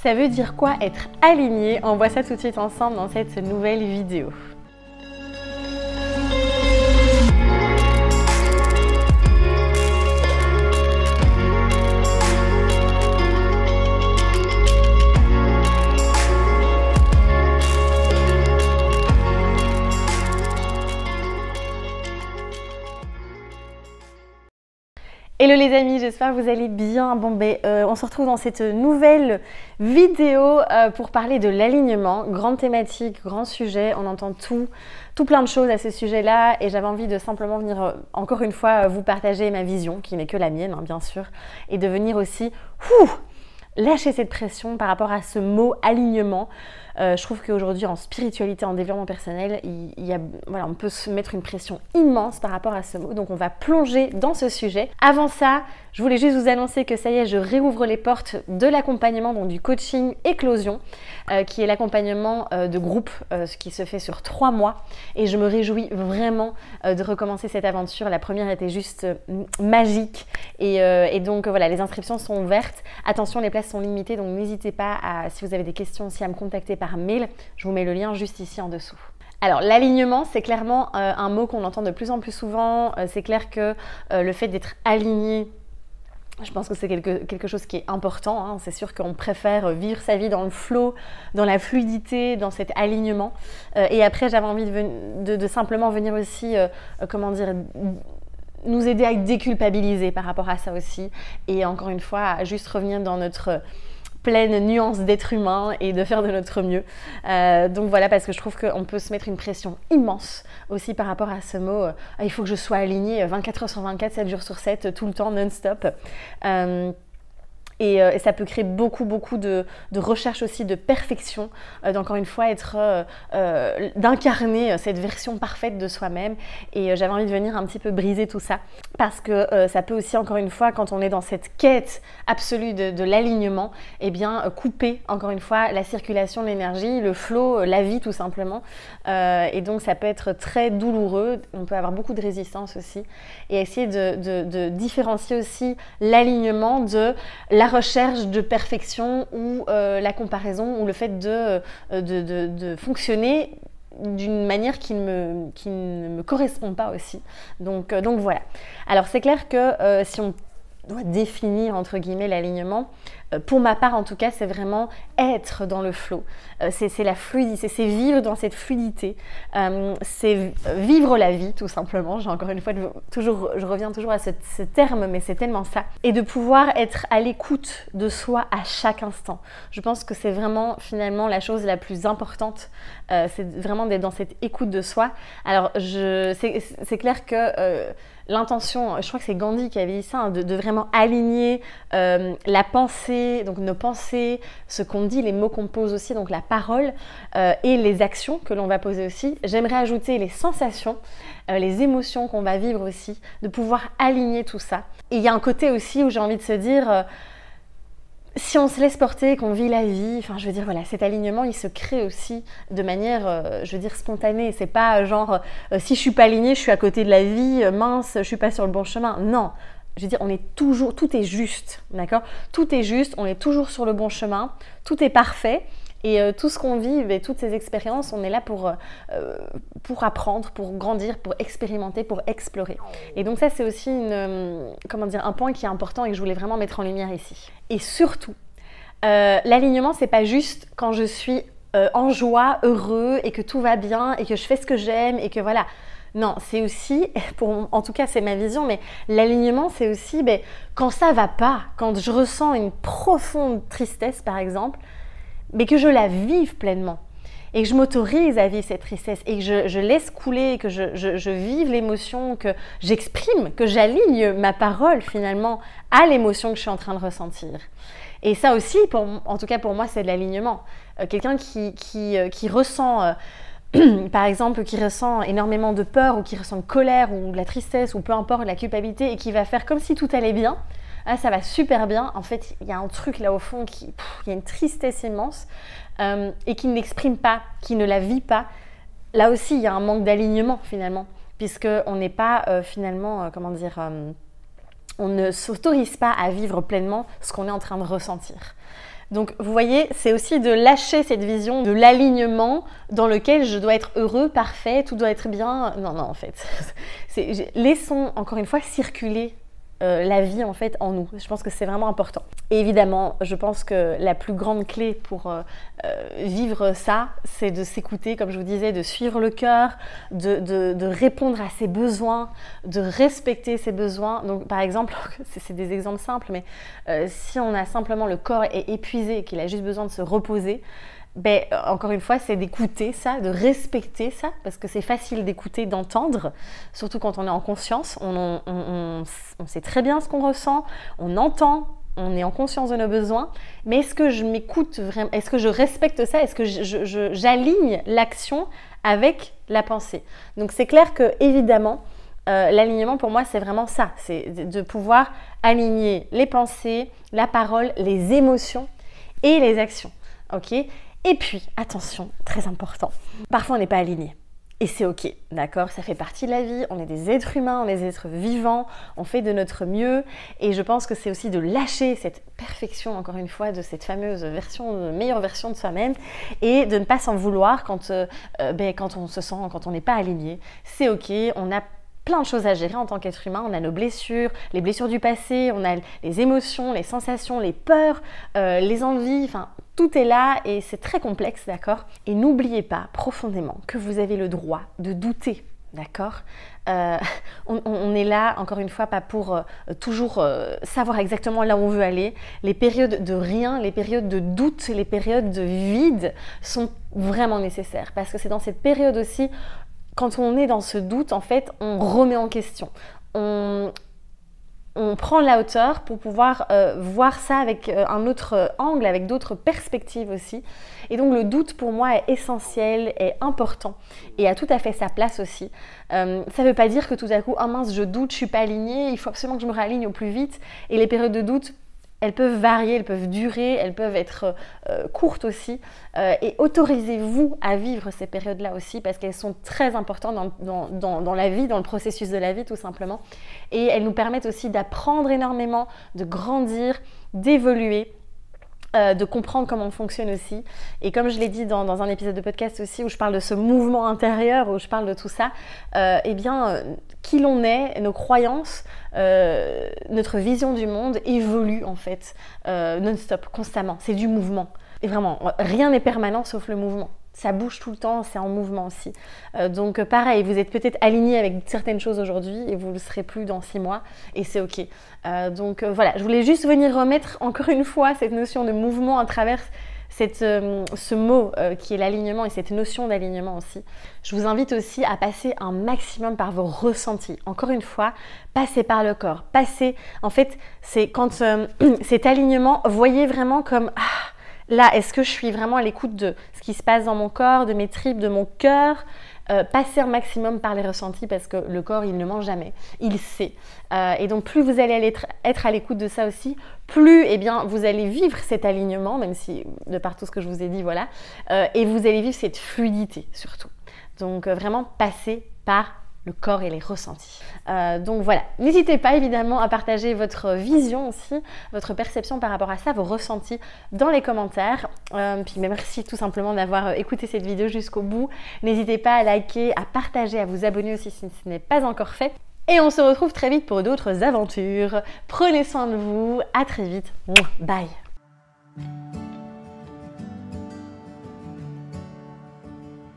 Ça veut dire quoi être aligné? On voit ça tout de suite ensemble dans cette nouvelle vidéo. Hello les amis, j'espère que vous allez bien. On se retrouve dans cette nouvelle vidéo pour parler de l'alignement. Grande thématique, grand sujet, on entend tout plein de choses à ce sujet-là et j'avais envie de simplement venir encore une fois vous partager ma vision, qui n'est que la mienne bien sûr, et de venir aussi lâcher cette pression par rapport à ce mot alignement. Je trouve qu'aujourd'hui en spiritualité, en développement personnel, on peut se mettre une pression immense par rapport à ce mot. Donc on va plonger dans ce sujet. Avant ça, je voulais juste vous annoncer que ça y est, je réouvre les portes de l'accompagnement, donc du coaching Éclosion, qui est l'accompagnement de groupe, ce qui se fait sur 3 mois. Et je me réjouis vraiment de recommencer cette aventure. La première était juste magique. Et donc voilà, les inscriptions sont ouvertes. Attention, les places sont limitées, donc n'hésitez pas, si vous avez des questions aussi, à me contacter par mail. Je vous mets le lien juste ici en dessous. Alors l'alignement, c'est clairement un mot qu'on entend de plus en plus souvent. C'est clair que le fait d'être aligné, je pense que c'est quelque chose qui est important, hein. C'est sûr qu'on préfère vivre sa vie dans le flow, dans la fluidité, dans cet alignement. Et après, j'avais envie de simplement venir aussi, nous aider à déculpabiliser par rapport à ça aussi. Et encore une fois, à juste revenir dans notre pleine nuance d'être humain et de faire de notre mieux. Donc voilà, parce que je trouve qu'on peut se mettre une pression immense aussi par rapport à ce mot. Il faut que je sois alignée 24 heures sur 24, 7 jours sur 7, tout le temps, non-stop. Et ça peut créer beaucoup de recherche aussi de perfection, d'encore une fois d'incarner cette version parfaite de soi-même. Et j'avais envie de venir un petit peu briser tout ça, parce que ça peut aussi, encore une fois, quand on est dans cette quête absolue de l'alignement, eh bien couper encore une fois la circulation de l'énergie, le flow, la vie tout simplement. Et donc ça peut être très douloureux, on peut avoir beaucoup de résistance aussi, et essayer de différencier aussi l'alignement de la recherche de perfection ou la comparaison, ou le fait de fonctionner d'une manière qui ne me correspond pas aussi. Donc voilà. Alors c'est clair que si on doit définir entre guillemets l'alignement, pour ma part en tout cas, c'est vraiment être dans le flow. C'est la fluidité, c'est vivre dans cette fluidité, c'est vivre la vie tout simplement. J'ai encore une fois, je reviens toujours à ce terme, mais c'est tellement ça. Et de pouvoir être à l'écoute de soi à chaque instant. Je pense que c'est vraiment finalement la chose la plus importante, c'est vraiment d'être dans cette écoute de soi. Alors c'est clair que l'intention, je crois que c'est Gandhi qui avait dit ça, hein, de vraiment aligner la pensée, donc nos pensées, ce qu'on dit, les mots qu'on pose aussi, donc la parole, et les actions que l'on va poser aussi. J'aimerais ajouter les sensations, les émotions qu'on va vivre aussi, de pouvoir aligner tout ça. Et il y a un côté aussi où j'ai envie de se dire, si on se laisse porter, qu'on vit la vie, enfin je veux dire voilà, cet alignement il se crée aussi de manière, je veux dire spontanée. C'est pas genre si je suis pas alignée, je suis à côté de la vie, mince, je suis pas sur le bon chemin. Non, je veux dire on est toujours, tout est juste, d'accord? Tout est juste, on est toujours sur le bon chemin, tout est parfait. Et tout ce qu'on vit et toutes ces expériences, on est là pour apprendre, pour grandir, pour expérimenter, pour explorer. Et donc ça, c'est aussi un point qui est important et que je voulais vraiment mettre en lumière ici. Et surtout, l'alignement, c'est pas juste quand je suis en joie, heureux et que tout va bien et que je fais ce que j'aime et que voilà. Non, c'est aussi, en tout cas c'est ma vision, mais l'alignement c'est aussi quand ça va pas, quand je ressens une profonde tristesse par exemple, mais que je la vive pleinement et que je m'autorise à vivre cette tristesse et que je laisse couler, que je vive l'émotion, que j'exprime, que j'aligne ma parole finalement à l'émotion que je suis en train de ressentir. Et ça aussi, en tout cas pour moi, c'est de l'alignement. Quelqu'un qui ressent, par exemple, qui ressent énormément de peur ou qui ressent de colère ou de la tristesse ou peu importe, la culpabilité et qui va faire comme si tout allait bien, ah, ça va super bien. En fait, il y a un truc là au fond, il y a une tristesse immense et qui ne l'exprime pas, qui ne la vit pas. Là aussi, il y a un manque d'alignement finalement, puisqu'on n'est pas finalement, on ne s'autorise pas à vivre pleinement ce qu'on est en train de ressentir. Donc vous voyez, c'est aussi de lâcher cette vision de l'alignement dans lequel je dois être heureux, parfait, tout doit être bien. Non, en fait, laissons encore une fois circuler la vie en fait en nous. Je pense que c'est vraiment important. Et évidemment, je pense que la plus grande clé pour vivre ça, c'est de s'écouter, comme je vous disais, de suivre le cœur, de répondre à ses besoins, de respecter ses besoins. Donc par exemple, c'est des exemples simples, mais si on a simplement le corps est épuisé et qu'il a juste besoin de se reposer, encore une fois, c'est d'écouter ça, de respecter ça, parce que c'est facile d'écouter, d'entendre, surtout quand on est en conscience, on sait très bien ce qu'on ressent, on entend, on est en conscience de nos besoins, mais est-ce que je m'écoute vraiment, est-ce que je respecte ça, est-ce que j'aligne l'action avec la pensée? Donc c'est clair que, évidemment, l'alignement pour moi c'est vraiment ça, c'est de pouvoir aligner les pensées, la parole, les émotions et les actions, ok? Et puis, attention, très important, parfois on n'est pas aligné. Et c'est ok, d'accord? Ça fait partie de la vie, on est des êtres humains, on est des êtres vivants, on fait de notre mieux. Et je pense que c'est aussi de lâcher cette perfection, encore une fois, de cette fameuse version, meilleure version de soi-même, et de ne pas s'en vouloir quand on se sent, quand on n'est pas aligné. C'est ok, on a plein de choses à gérer en tant qu'être humain. On a nos blessures, les blessures du passé, on a les émotions, les sensations, les peurs, les envies, enfin tout est là et c'est très complexe, d'accord? Et n'oubliez pas profondément que vous avez le droit de douter, d'accord? On est là, encore une fois, pas pour toujours savoir exactement là où on veut aller. Les périodes de rien, les périodes de doute, les périodes de vide sont vraiment nécessaires parce que c'est dans cette période aussi, quand on est dans ce doute, en fait, on remet en question. On prend la hauteur pour pouvoir voir ça avec un autre angle, avec d'autres perspectives aussi. Et donc le doute pour moi est essentiel, est important et a tout à fait sa place aussi. Ça ne veut pas dire que tout à coup, oh mince, je doute, je ne suis pas alignée, il faut absolument que je me réaligne au plus vite. Et les périodes de doute, elles peuvent varier, elles peuvent durer, elles peuvent être courtes aussi. Et autorisez-vous à vivre ces périodes-là aussi parce qu'elles sont très importantes dans la vie, dans le processus de la vie tout simplement. Et elles nous permettent aussi d'apprendre énormément, de grandir, d'évoluer. De comprendre comment on fonctionne aussi. Et comme je l'ai dit dans un épisode de podcast aussi où je parle de ce mouvement intérieur, où je parle de tout ça, qui l'on est, nos croyances, notre vision du monde évolue en fait non-stop, constamment. C'est du mouvement. Et vraiment, rien n'est permanent sauf le mouvement. Ça bouge tout le temps, c'est en mouvement aussi. Donc pareil, vous êtes peut-être aligné avec certaines choses aujourd'hui et vous ne le serez plus dans 6 mois et c'est ok. Voilà, je voulais juste venir remettre encore une fois cette notion de mouvement à travers ce mot qui est l'alignement et cette notion d'alignement aussi. Je vous invite aussi à passer un maximum par vos ressentis. Encore une fois, passez par le corps. En fait, c'est quand cet alignement, voyez vraiment comme... Là, est-ce que je suis vraiment à l'écoute de ce qui se passe dans mon corps, de mes tripes, de mon cœur? Passez un maximum par les ressentis parce que le corps, il ne ment jamais, il sait. Et donc, plus vous allez être à l'écoute de ça aussi, plus vous allez vivre cet alignement, même si de par tout ce que je vous ai dit, voilà, et vous allez vivre cette fluidité surtout. Donc, vraiment, passez par le corps et les ressentis. Donc voilà, n'hésitez pas évidemment à partager votre vision aussi, votre perception par rapport à ça, vos ressentis dans les commentaires. Puis merci tout simplement d'avoir écouté cette vidéo jusqu'au bout. N'hésitez pas à liker, à partager, à vous abonner aussi si ce n'est pas encore fait. Et on se retrouve très vite pour d'autres aventures. Prenez soin de vous, à très vite. Bye.